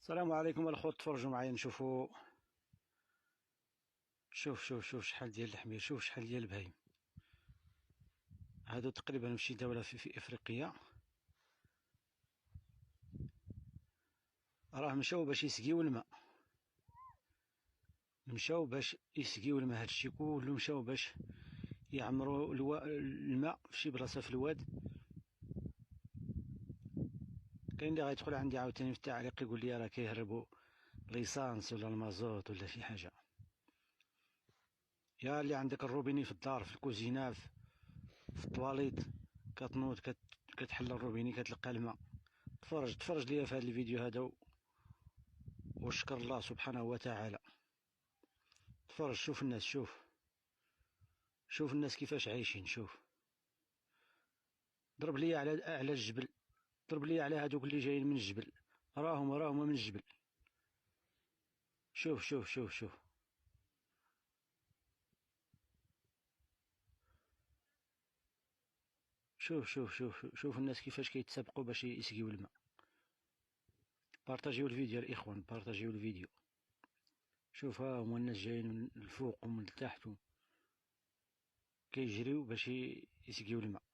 السلام عليكم الأخوة، تفرجوا معايا نشوفوا. شوف شحال ديال الحمير، شوف شحال ديال البهايم. هادو تقريبا فشي دولة في إفريقيا، راه مشاو باش يسقيو الماء. هادشي كله مشاو باش يعمروا الماء فشي بلاصة في الواد. كاين اللي غيدخل عندي عاوتاني في التعليق يقول لي راه كيهربوا ليسانس ولا المازوت ولا شي حاجة. يا اللي عندك الروبيني في الدار، في الكوزينة، في الطواليت، كتنوض كتحل الروبيني كتلقى الماء. تفرج ليا في هذا الفيديو هذا واشكر الله سبحانه وتعالى. تفرج، شوف الناس، شوف الناس كيفاش عايشين. شوف، ضرب لي على الجبل، ضرب لي على هذوك اللي جايين من الجبل، راهم من الجبل. شوف شوف شوف شوف شوف شوف شوف شوف الناس كيفاش كيتسابقوا باش يسقيو الماء. بارطاجيو الفيديو الاخوان، بارطاجيو الفيديو. شوف، ها هما الناس جايين من الفوق ومن التحت كيجريو باش يسقيو الماء.